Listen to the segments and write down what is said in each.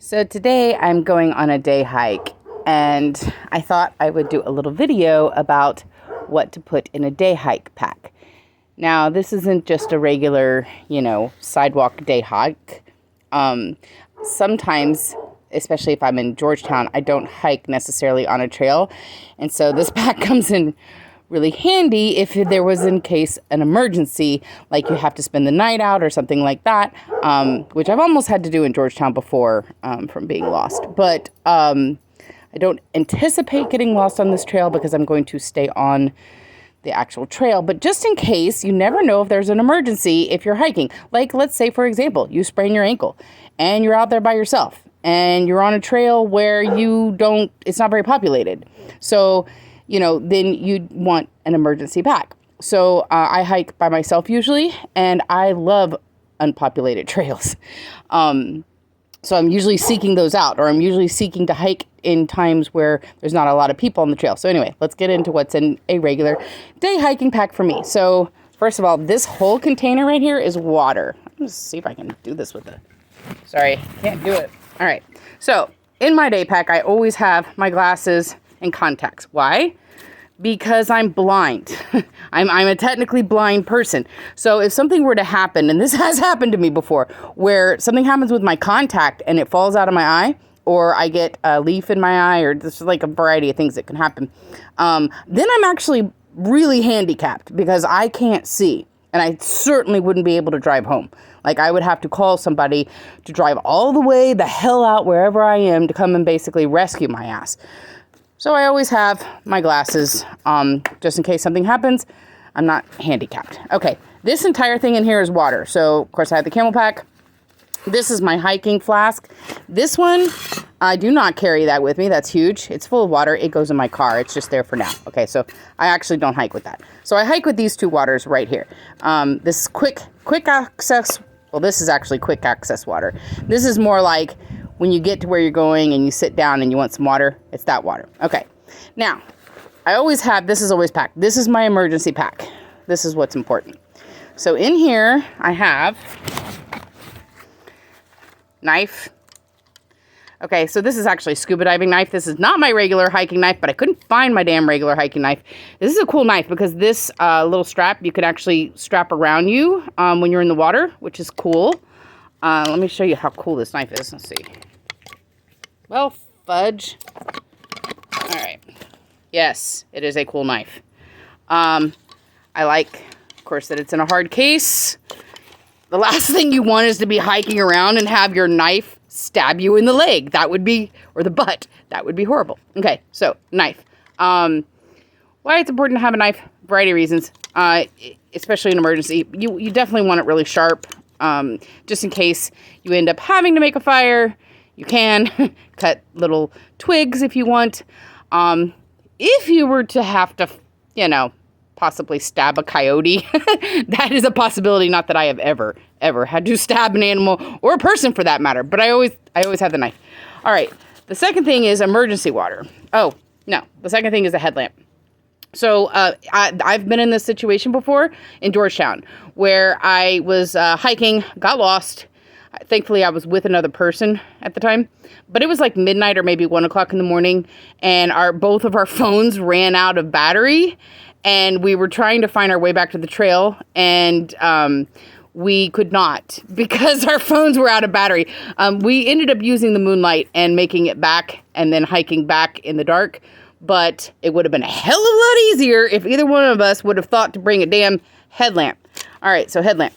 So today I'm going on a day hike, and I thought I would do a little video about what to put in a day hike pack. Now, this isn't just a regular, sidewalk day hike. Sometimes, especially if I'm in Georgetown, I don't hike necessarily on a trail. And so this pack comes in really handy if there was in case an emergency, like you have to spend the night out or something like that, which I've almost had to do in Georgetown before from being lost. But I don't anticipate getting lost on this trail because I'm going to stay on the actual trail. But just in case, you never know if there's an emergency if you're hiking. Like, let's say, for example, you sprain your ankle and you're out there by yourself and you're on a trail where it's not very populated. So, then you'd want an emergency pack. So I hike by myself usually, and I love unpopulated trails. So I'm usually seeking those out, or I'm usually seeking to hike in times where there's not a lot of people on the trail. So anyway, let's get into what's in a regular day hiking pack for me. So first of all, this whole container right here is water. Let's see if I can do this with sorry, can't do it. All right. So in my day pack, I always have my glasses and contacts. Why? Because I'm blind. I'm a technically blind person. So if something were to happen, and this has happened to me before, where something happens with my contact and it falls out of my eye, or I get a leaf in my eye, or there's like a variety of things that can happen, then I'm actually really handicapped because I can't see. And I certainly wouldn't be able to drive home. Like, I would have to call somebody to drive all the way the hell out wherever I am to come and basically rescue my ass. So I always have my glasses, just in case something happens. I'm not handicapped. Okay, this entire thing in here is water. So, of course, I have the Camel Pack. This is my hiking flask. This one, I do not carry that with me. That's huge. It's full of water. It goes in my car. It's just there for now. Okay, so I actually don't hike with that. So I hike with these two waters right here. This is quick access. Well, this is actually quick access water. This is more like when you get to where you're going and you sit down and you want some water, it's that water. Okay. Now, this is always packed. This is my emergency pack. This is what's important. So in here, I have knife. Okay, so this is actually a scuba diving knife. This is not my regular hiking knife, but I couldn't find my damn regular hiking knife. This is a cool knife because this little strap, you can actually strap around you when you're in the water, which is cool. Let me show you how cool this knife is. Let's see. Well, fudge. All right. Yes, it is a cool knife. I like, of course, that it's in a hard case. The last thing you want is to be hiking around and have your knife stab you in the leg. Or the butt. That would be horrible. Okay, so knife. Why it's important to have a knife? Variety of reasons. Especially in emergency. You definitely want it really sharp. Just in case you end up having to make a fire, you can cut little twigs if you want. If you were to have to, possibly stab a coyote, that is a possibility. Not that I have ever had to stab an animal or a person for that matter, but I always have the knife. All right. The second thing is emergency water. Oh, no. The second thing is a headlamp. So I've been in this situation before in Georgetown where I was hiking, got lost. Thankfully, I was with another person at the time, but it was like midnight or maybe 1 o'clock in the morning, and both of our phones ran out of battery, and we were trying to find our way back to the trail, and we could not because our phones were out of battery. We ended up using the moonlight and making it back and then hiking back in the dark. But it would have been a hell of a lot easier if either one of us would have thought to bring a damn headlamp. All right, so headlamp.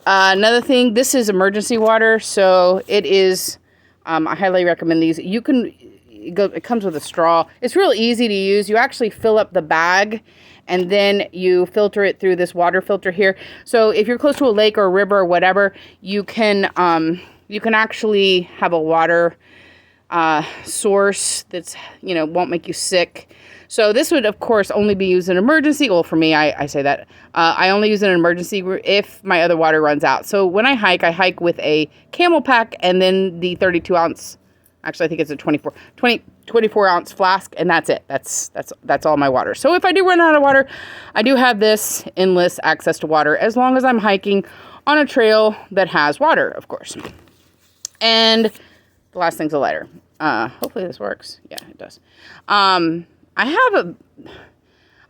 Another thing, this is emergency water, so it is, I highly recommend these. It comes with a straw. It's real easy to use. You actually fill up the bag, and then you filter it through this water filter here. So if you're close to a lake or a river or whatever, you can actually have a water source that's, won't make you sick. So this would, of course, only be used in emergency. Well, for me, I say that. I only use it in emergency if my other water runs out. So when I hike with a Camel Pack and then the 32 ounce, actually, I think it's a 24 ounce flask, and that's it. That's all my water. So if I do run out of water, I do have this endless access to water as long as I'm hiking on a trail that has water, of course. And The last thing's a lighter. Hopefully this works. Yeah, it does. I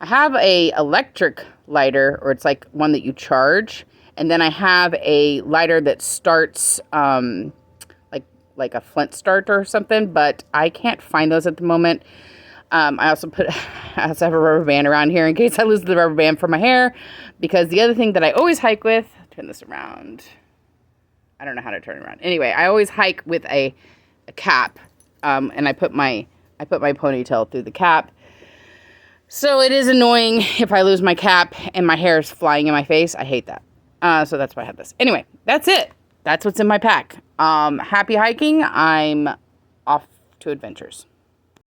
have a electric lighter, or it's like one that you charge, and then I have a lighter that starts like a flint start or something, but I can't find those at the moment. I also have a rubber band around here in case I lose the rubber band for my hair, because the other thing that I always hike with, turn this around. I don't know how to turn it around. Anyway, I always hike with a cap, and I put my ponytail through the cap. So it is annoying if I lose my cap and my hair is flying in my face. I hate that. So that's why I have this. Anyway, that's it. That's what's in my pack. Happy hiking. I'm off to adventures.